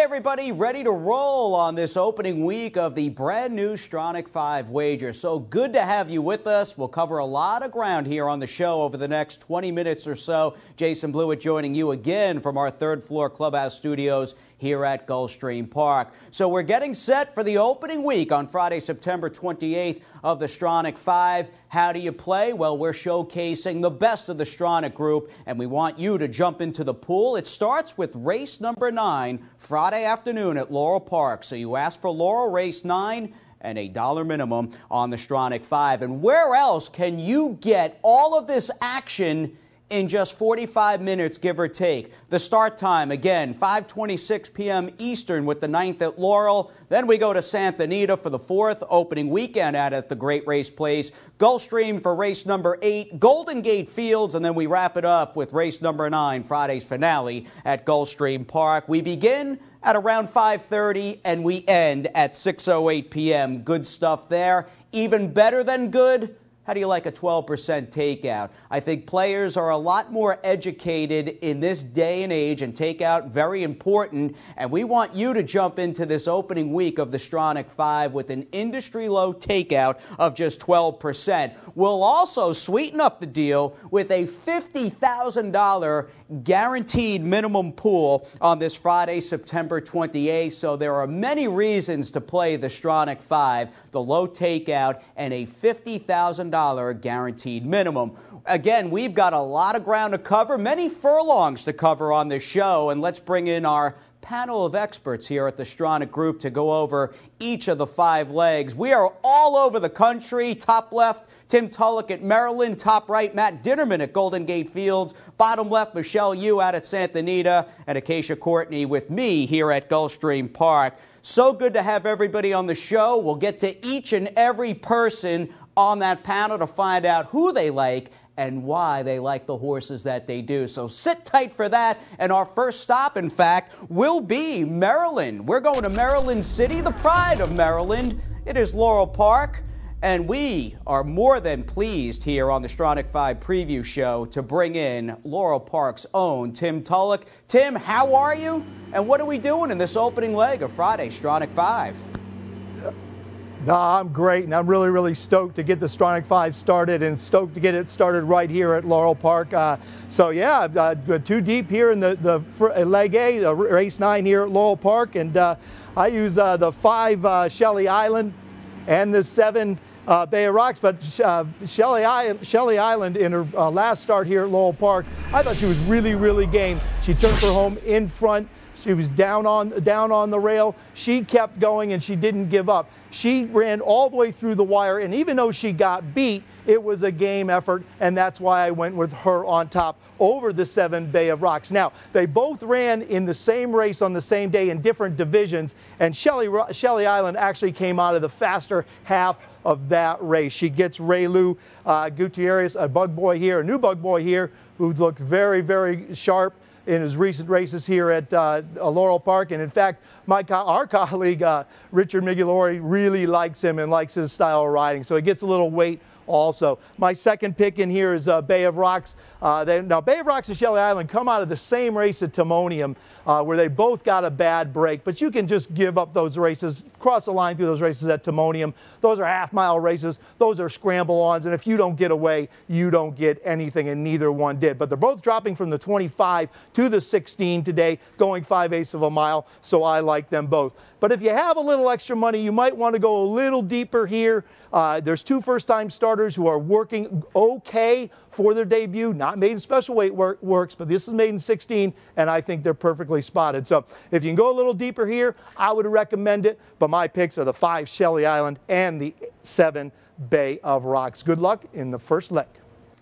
everybody, ready to roll on this opening week of the brand new Stronach 5 wager. So good to have you with us. We'll cover a lot of ground here on the show over the next 20 minutes or so. Jason Blewett joining you again from our third floor clubhouse studios here at Gulfstream Park. So we're getting set for the opening week on Friday, September 28th of the Stronach 5. How do you play? Well, we're showcasing the best of the Stronach group, and we want you to jump into the pool. It starts with race number 9, Friday afternoon at Laurel Park. So you ask for Laurel, race 9, and $1 minimum on the Stronach 5. And where else can you get all of this action in just 45 minutes, give or take? The start time, again, 5:26 p.m. Eastern with the 9th at Laurel. Then we go to Santa Anita for the 4th, opening weekend at the Great Race Place. Gulfstream for race number 8, Golden Gate Fields, and then we wrap it up with race number 9, Friday's finale at Gulfstream Park. We begin at around 5:30 and we end at 6:08 p.m. Good stuff there. Even better than good, how do you like a 12% takeout? I think players are a lot more educated in this day and age, and takeout very important. And we want you to jump into this opening week of the Stronach 5 with an industry-low takeout of just 12%. We'll also sweeten up the deal with a $50,000 guaranteed minimum pool on this Friday, September 28th. So there are many reasons to play the Stronach 5, the low takeout, and a $50,000 guaranteed minimum. Again, we've got a lot of ground to cover, many furlongs to cover on this show, and let's bring in our panel of experts here at the Stronach Group to go over each of the 5 legs. We are all over the country. Top left, Tim Tulloch at Maryland. Top right, Matt Dinnerman at Golden Gate Fields. Bottom left, Michelle Yu out at Santa Anita, and Acacia Courtney with me here at Gulfstream Park. So good to have everybody on the show. We'll get to each and every person on that panel to find out who they like and why they like the horses that they do. So sit tight for that. And our first stop, in fact, will be Maryland. We're going to Maryland City, the pride of Maryland. It is Laurel Park. And we are more than pleased here on the Stronach 5 preview show to bring in Laurel Park's own Tim Tulloch. Tim, how are you? And what are we doing in this opening leg of Friday, Stronach 5? No, I'm great, and I'm really stoked to get the Stronach 5 started, and stoked to get it started right here at Laurel Park. So yeah, too deep here in the leg A, the race 9 here at Laurel Park, and I use the 5 Shelley Island and the 7 Bay of Rocks, but Shelley Island in her last start here at Laurel Park, I thought she was really game. She turned her home in front. She was down on the rail. She kept going and she didn't give up. She ran all the way through the wire, and even though she got beat, it was a game effort, and that's why I went with her on top over the 7 Bay of Rocks. Now, they both ran in the same race on the same day in different divisions, and Shelley Island actually came out of the faster half of that race. She gets Raylu Gutierrez, a bug boy here, a new bug boy here, who's looked very sharp in his recent races here at Laurel Park. And in fact, our colleague, Richard Migulori, really likes him and likes his style of riding. So he gets a little weight also. My second pick in here is Bay of Rocks. Now, Bay of Rocks and Shelley Island come out of the same race at Timonium, where they both got a bad break. But you can just give up those races, cross the line through those races at Timonium. Those are half-mile races. Those are scramble-ons. And if you don't get away, you don't get anything, and neither one did. But they're both dropping from the 25 to the 16 today, going 5/8 of a mile. So I like them both. But if you have a little extra money, you might want to go a little deeper here. There's 2 first-time starters who are working okay for their debut. Not made in special weight works, but this is made in 16, and I think they're perfectly spotted. So if you can go a little deeper here, I would recommend it. But my picks are the 5 Shelley Island and the 7 Bay of Rocks. Good luck in the first leg.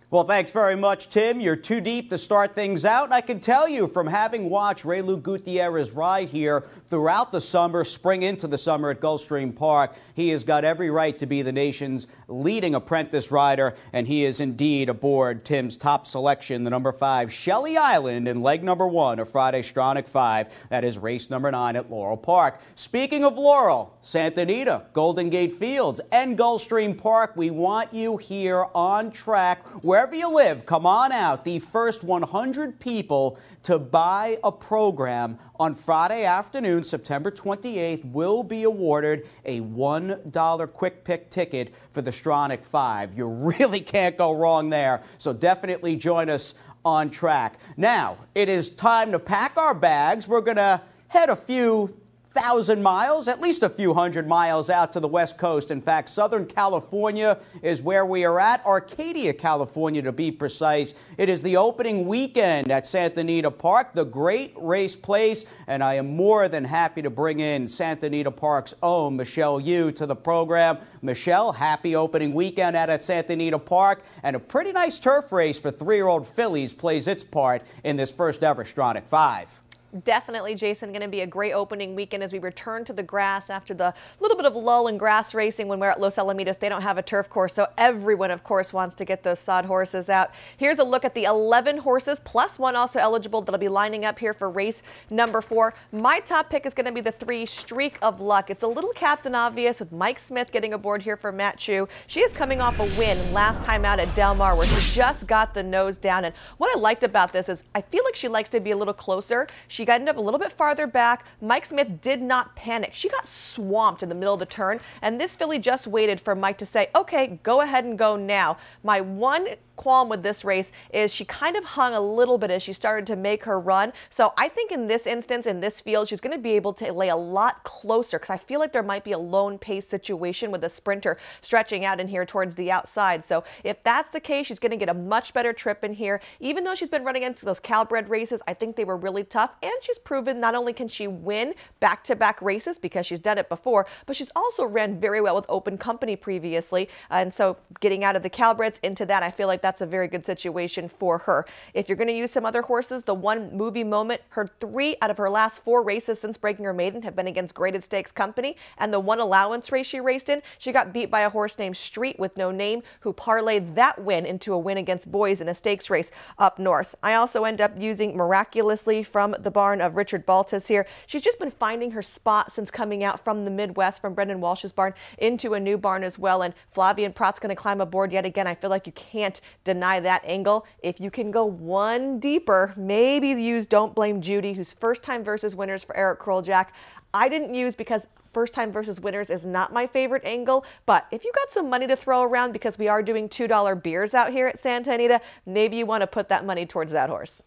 Well, thanks very much, Tim. You're too deep to start things out. And I can tell you from having watched Raylu Gutierrez ride here throughout the summer, spring into the summer at Gulfstream Park, he has got every right to be the nation's leading apprentice rider, and he is indeed aboard Tim's top selection, the number 5 Shelley Island in leg number 1 of Friday Stronach 5. That is race number 9 at Laurel Park. Speaking of Laurel, Santa Anita, Golden Gate Fields, and Gulfstream Park, we want you here on track where wherever you live, come on out. The first 100 people to buy a program on Friday afternoon, September 28th, will be awarded a $1 quick pick ticket for the Stronach 5. You really can't go wrong there, so definitely join us on track. Now, it is time to pack our bags. We're going to head a few thousand miles, at least a few hundred miles out to the West Coast. In fact, Southern California is where we are at. Arcadia, California, to be precise. It is the opening weekend at Santa Anita Park, the great race place, and I am more than happy to bring in Santa Anita Park's own Michelle Yu to the program. Michelle, happy opening weekend out at Santa Anita Park, and a pretty nice turf race for 3-year-old fillies plays its part in this first ever Stronach 5. Definitely, Jason, going to be a great opening weekend as we return to the grass after the little bit of lull in grass racing when we're at Los Alamitos. They don't have a turf course, so everyone, of course, wants to get those sod horses out. Here's a look at the 11 horses, plus one also eligible that'll be lining up here for race number 4. My top pick is going to be the 3 Streak of Luck. It's a little Captain Obvious with Mike Smith getting aboard here for Matt Chu. She is coming off a win last time out at Del Mar where she just got the nose down. And what I liked about this is I feel like she likes to be a little closer. She ended up a little bit farther back. Mike Smith did not panic. She got swamped in the middle of the turn, and this filly just waited for Mike to say, okay, go ahead and go now. My one qualm with this race is she kind of hung a little bit as she started to make her run. So I think in this instance, in this field, she's going to be able to lay a lot closer because I feel like there might be a lone pace situation with a sprinter stretching out in here towards the outside. So if that's the case, she's going to get a much better trip in here. Even though she's been running into those Calbred races, I think they were really tough, and she's proven not only can she win back-to-back races because she's done it before, but she's also ran very well with Open Company previously. And so getting out of the Calbreds into that, I feel like that's a very good situation for her. If you're going to use some other horses, the one movie moment, her 3 out of her last 4 races since breaking her maiden have been against Graded Stakes Company, and the one allowance race she raced in, she got beat by a horse named Street with no name, who parlayed that win into a win against Boys in a stakes race up north. I also end up using Miraculously from the barn of Richard Baltas here. She's just been finding her spot since coming out from the Midwest, from Brendan Walsh's barn into a new barn as well, and Flavian Pratt's going to climb aboard yet again. I feel like you can't deny that angle. If you can go one deeper, maybe use Don't Blame Judy, who's first time versus winners for Eric Kroljak. I didn't use because first time versus winners is not my favorite angle, but if you got some money to throw around because we are doing $2 beers out here at Santa Anita, maybe you want to put that money towards that horse.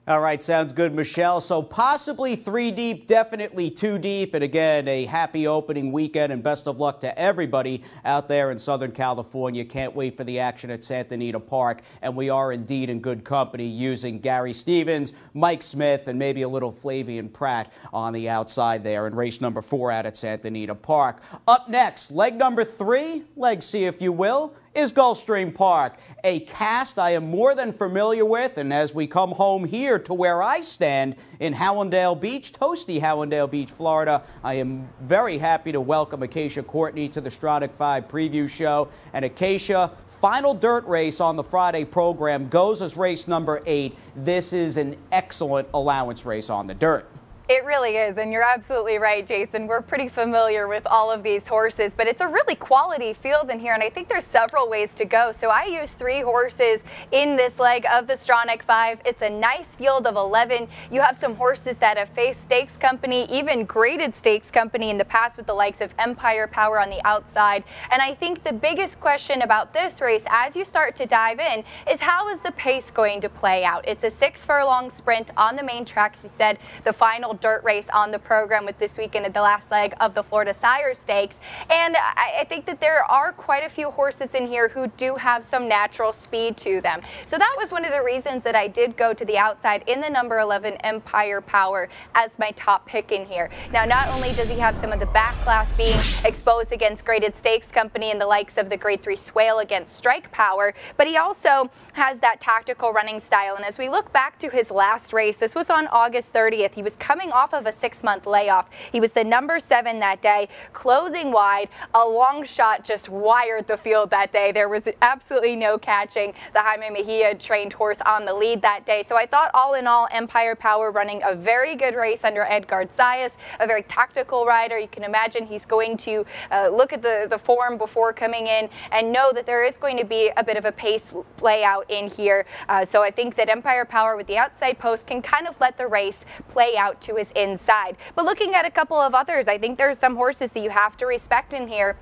All right, sounds good, Michelle. So possibly 3 deep, definitely 2 deep. And again, a happy opening weekend and best of luck to everybody out there in Southern California. Can't wait for the action at Santa Anita Park. And we are indeed in good company using Gary Stevens, Mike Smith, and maybe a little Flavian Pratt on the outside there in race number 4 out at Santa Anita Park. Up next, leg number 3, leg C if you will, is Gulfstream Park, a cast I am more than familiar with, and as we come home here to where I stand in Hallandale Beach, toasty Hallandale Beach, Florida, I am very happy to welcome Acacia Courtney to the Stronach 5 preview show. And Acacia, final dirt race on the Friday program goes as race number 8. This is an excellent allowance race on the dirt. It really is, and you're absolutely right, Jason. We're pretty familiar with all of these horses, but it's a really quality field in here, and I think there's several ways to go. So I use 3 horses in this leg of the Stronach 5. It's a nice field of 11. You have some horses that have faced Stakes Company, even Graded Stakes Company in the past with the likes of Empire Power on the outside. And I think the biggest question about this race as you start to dive in is how is the pace going to play out? It's a 6-furlong sprint on the main track, as you said, the final dirt race on the program with this weekend at the last leg of the Florida Sire Stakes. And I think that there are quite a few horses in here who do have some natural speed to them. So that was one of the reasons that I did go to the outside in the number 11 Empire Power as my top pick in here. Now, not only does he have some of the back class being exposed against Graded Stakes Company and the likes of the Grade 3 Swale against Strike Power, but he also has that tactical running style. And as we look back to his last race, this was on August 30th. He was coming coming off of a 6-month layoff. He was the number 7 that day, closing wide. A long shot just wired the field that day. There was absolutely no catching the Jaime Mejia trained horse on the lead that day. So I thought all in all, Empire Power running a very good race under Edgard Zayas, a very tactical rider. You can imagine he's going to look at the form before coming in and know that there is going to be a bit of a pace layout in here. So I think that Empire Power with the outside post can kind of let the race play out to his inside. But looking at a couple of others, I think there's some horses that you have to respect in here.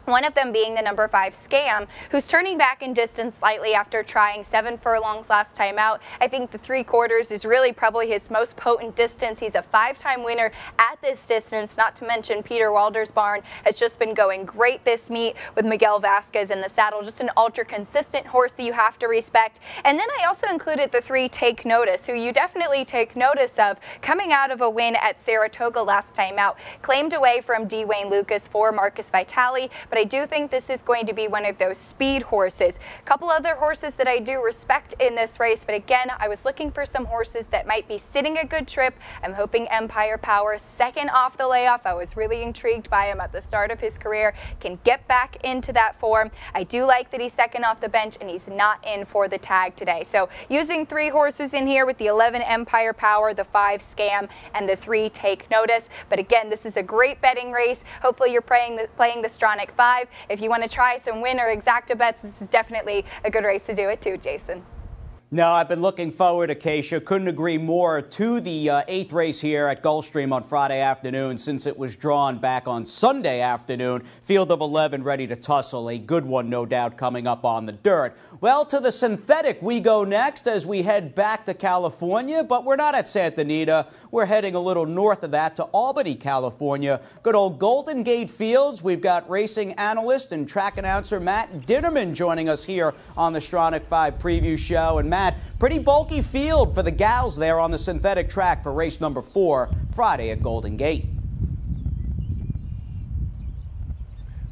One of them being the number 5 Scam, who's turning back in distance slightly after trying 7 furlongs last time out. I think the 3/4 is really probably his most potent distance. He's a 5-time winner at this distance, not to mention Peter Walder's barn has just been going great this meet with Miguel Vasquez in the saddle. Just an ultra consistent horse that you have to respect. And then I also included the 3 Take Notice, who you definitely take notice of, coming out of a win at Saratoga last time out. Claimed away from D. Wayne Lucas for Marcus Vitale, but I do think this is going to be one of those speed horses. A couple other horses that I do respect in this race, but again, I was looking for some horses that might be sitting a good trip. I'm hoping Empire Power, second off the layoff. I was really intrigued by him at the start of his career, can get back into that form. I do like that he's second off the bench and he's not in for the tag today. So using 3 horses in here with the 11 Empire Power, the 5 Scam, and the 3 Take Notice. But again, this is a great betting race. Hopefully you're playing the Stronach 5. If you want to try some win or exacta bets, this is definitely a good race to do it too, Jason. No, I've been looking forward, Acacia. Couldn't agree more to the 8th race here at Gulfstream on Friday afternoon since it was drawn back on Sunday afternoon. Field of 11 ready to tussle. A good one, no doubt, coming up on the dirt. Well, to the synthetic we go next as we head back to California, but we're not at Santa Anita. We're heading a little north of that to Albany, California. Good old Golden Gate Fields. We've got racing analyst and track announcer Matt Dinnerman joining us here on the Stronach 5 preview show. And Matt, pretty bulky field for the gals there on the synthetic track for race number 4 Friday at Golden Gate.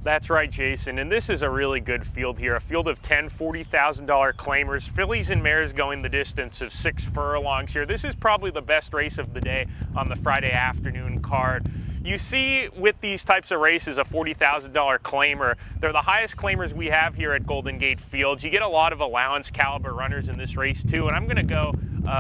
That's right, Jason, and this is a really good field here. A field of 10 $40,000 claimers, fillies and mares going the distance of 6 furlongs here. This is probably the best race of the day on the Friday afternoon card. You see with these types of races a $40,000 claimer. They're the highest claimers we have here at Golden Gate Fields. You get a lot of allowance caliber runners in this race too, and I'm going to go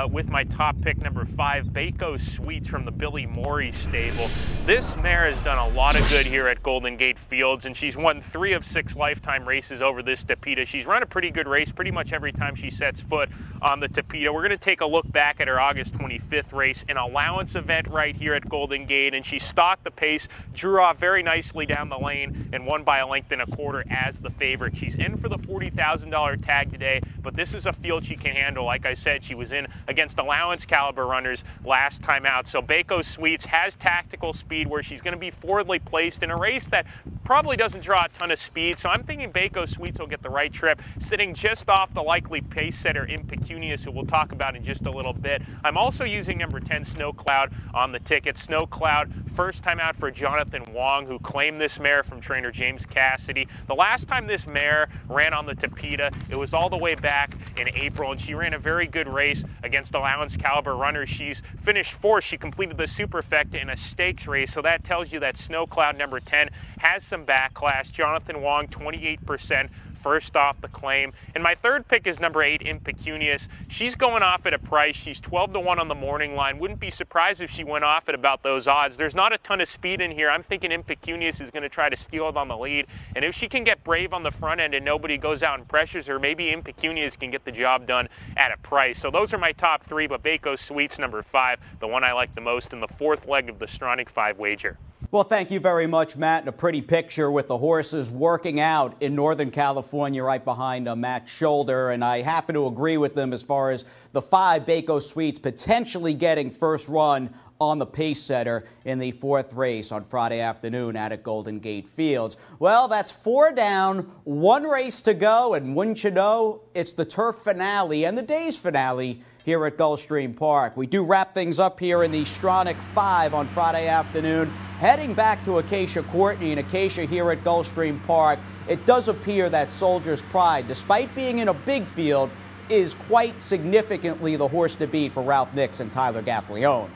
with my top pick, number 5, Baco Sweets from the Billy Morey stable. This mare has done a lot of good here at Golden Gate Fields, and she's won 3 of 6 lifetime races over this Tapeta. She's run a pretty good race pretty much every time she sets foot on the Tapeta. We're going to take a look back at her August 25th race, an allowance event right here at Golden Gate, and she stalked the pace, drew off very nicely down the lane, and won by a length and a quarter as the favorite. She's in for the $40,000 tag today, but this is a field she can handle. Like I said, she was in against allowance caliber runners last time out. So Baco Sweets has tactical speed where she's going to be forwardly placed in a race that probably doesn't draw a ton of speed. So I'm thinking Baco Sweets will get the right trip, sitting just off the likely pace setter Impecunious, who we'll talk about in just a little bit. I'm also using number 10 Snow Cloud on the ticket. Snow Cloud, first time out for Jonathan Wong, who claimed this mare from trainer James Cassidy. The last time this mare ran on the Tapeta, it was all the way back in April, and she ran a very good race against allowance caliber runners. She's finished 4th. She completed the Superfecta in a stakes race, so that tells you that Snow Cloud number 10 has some backlash. Jonathan Wong, 28%. First off the claim. And my third pick is number 8, Impecunious. She's going off at a price. She's 12-1 on the morning line. Wouldn't be surprised if she went off at about those odds. There's not a ton of speed in here. I'm thinking Impecunious is going to try to steal it on the lead. And if she can get brave on the front end and nobody goes out and pressures her, maybe Impecunious can get the job done at a price. So those are my top 3, but Baco Sweets, number 5, the one I like the most in the 4th leg of the Stronach 5 wager. Well, thank you very much, Matt. And a pretty picture with the horses working out in Northern California right behind Matt's shoulder. And I happen to agree with them as far as the 5 Baco Sweets potentially getting first run on the pace setter in the 4th race on Friday afternoon out at Golden Gate Fields. Well, that's 4 down, 1 race to go, and wouldn't you know, it's the turf finale and the day's finale here at Gulfstream Park. We do wrap things up here in the Stronach 5 on Friday afternoon, heading back to Acacia Courtney and Acacia here at Gulfstream Park. It does appear that Soldier's Pride, despite being in a big field, is quite significantly the horse to beat for Ralph Nix and Tyler Gaffalione.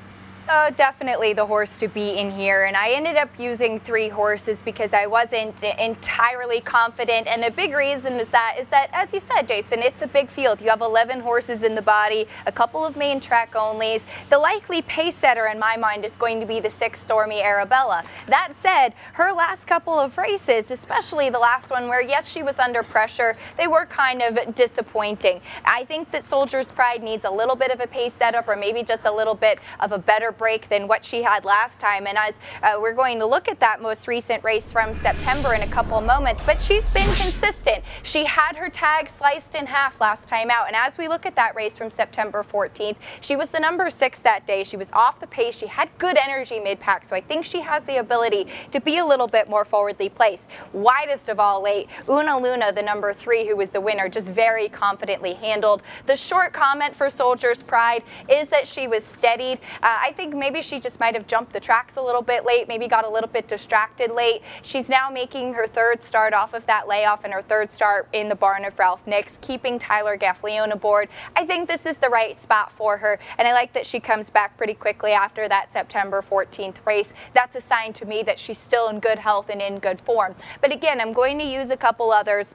Definitely the horse to be in here, and I ended up using 3 horses because I wasn't entirely confident, and a big reason is that as you said, Jason, it's a big field. You have 11 horses in the body, a couple of main track onlys. The likely pace setter in my mind is going to be the 6 Stormy Arabella. That said, her last couple of races, especially the last one where yes, she was under pressure, they were kind of disappointing. I think that Soldier's Pride needs a little bit of a pace setup, or maybe just a little bit of a better break than what she had last time, and as we're going to look at that most recent race from September in a couple of moments, but she's been consistent. She had her tag sliced in half last time out, and as we look at that race from September 14th, she was the number 6 that day. She was off the pace. She had good energy mid-pack, so I think she has the ability to be a little bit more forwardly placed. Widest of all late, Una Luna, the number 3, who was the winner, just very confidently handled. The short comment for Soldier's Pride is that she was steadied. I think maybe she just might have jumped the tracks a little bit late, maybe got a little bit distracted late. She's now making her 3rd start off of that layoff and her 3rd start in the barn of Ralph Nix, keeping Tyler Gaffalione aboard. I think this is the right spot for her, and I like that she comes back pretty quickly after that September 14th race. That's a sign to me that she's still in good health and in good form. But again, I'm going to use a couple others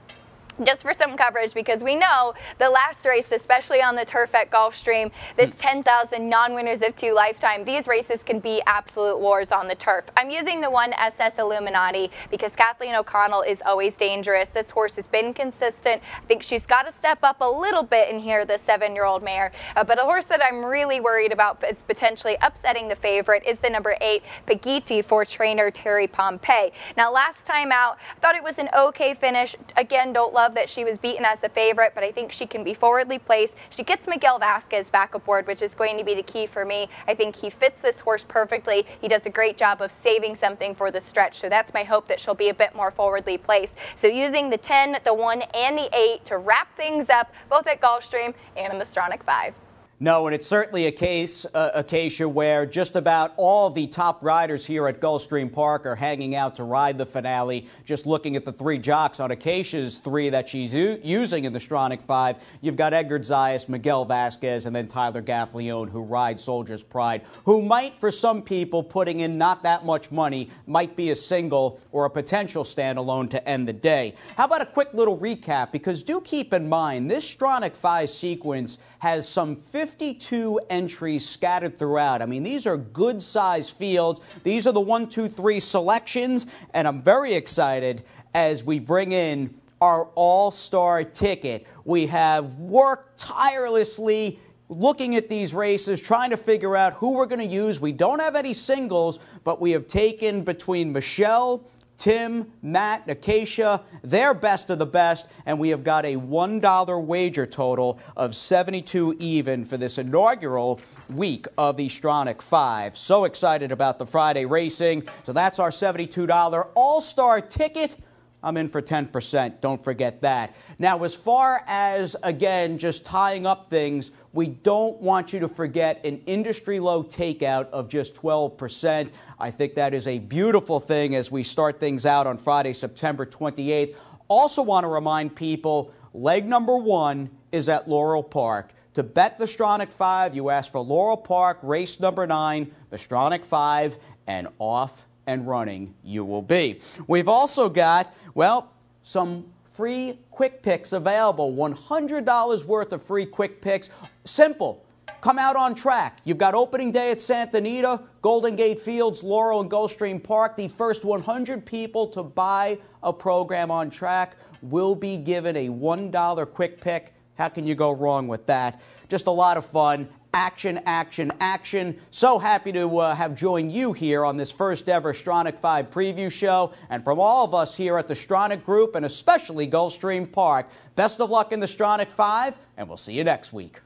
just for some coverage, because we know the last race, especially on the turf at Gulfstream, this 10,000 non-winners of 2 lifetime, these races can be absolute wars on the turf. I'm using the 1 SS Illuminati because Kathleen O'Connell is always dangerous. This horse has been consistent. I think she's got to step up a little bit in here, the 7-year-old mare. But a horse that I'm really worried about is potentially upsetting the favorite is the number 8, Pagiti, for trainer Terry Pompey. Now, last time out, I thought it was an okay finish. Again, don't love that she was beaten as the favorite, but I think she can be forwardly placed. She gets Miguel Vasquez back aboard, which is going to be the key for me. I think he fits this horse perfectly. He does a great job of saving something for the stretch, so that's my hope, that she'll be a bit more forwardly placed. So using the 10, the 1, and the 8 to wrap things up, both at Gulfstream and in the Stronach 5. No, and it's certainly a case, Acacia, where just about all the top riders here at Gulfstream Park are hanging out to ride the finale. Just looking at the 3 jocks on Acacia's 3 that she's using in the Stronach 5, you've got Edgar Zayas, Miguel Vasquez, and then Tyler Gaffalione, who rides Soldier's Pride, who might, for some people, putting in not that much money, might be a single or a potential standalone to end the day. How about a quick little recap? Because do keep in mind, this Stronach 5 sequence has some 52 entries scattered throughout. I mean, these are good-sized fields. These are the 1, 2, 3 selections, and I'm very excited as we bring in our all-star ticket. We have worked tirelessly looking at these races, trying to figure out who we're going to use. We don't have any singles, but we have taken between Michelle, Tim, Matt, Acacia, their best of the best, and we have got a $1 wager total of 72 even for this inaugural week of the Stronach 5. So excited about the Friday racing. So that's our $72 all-star ticket. I'm in for 10%. Don't forget that. Now, as far as, again, just tying up things, we don't want you to forget an industry-low takeout of just 12%. I think that is a beautiful thing as we start things out on Friday, September 28th. Also want to remind people, leg number 1 is at Laurel Park. To bet the Stronach 5, you ask for Laurel Park, race number 9, the Stronach 5, and off and running you will be. We've also got, well, some free quick picks available. $100 worth of free quick picks. Simple. Come out on track. You've got opening day at Santa Anita, Golden Gate Fields, Laurel, and Gulfstream Park. The first 100 people to buy a program on track will be given a $1 quick pick. How can you go wrong with that? Just a lot of fun. Action, action, action. So happy to have joined you here on this first ever Stronach 5 preview show. And from all of us here at the Stronach Group and especially Gulfstream Park, best of luck in the Stronach 5, and we'll see you next week.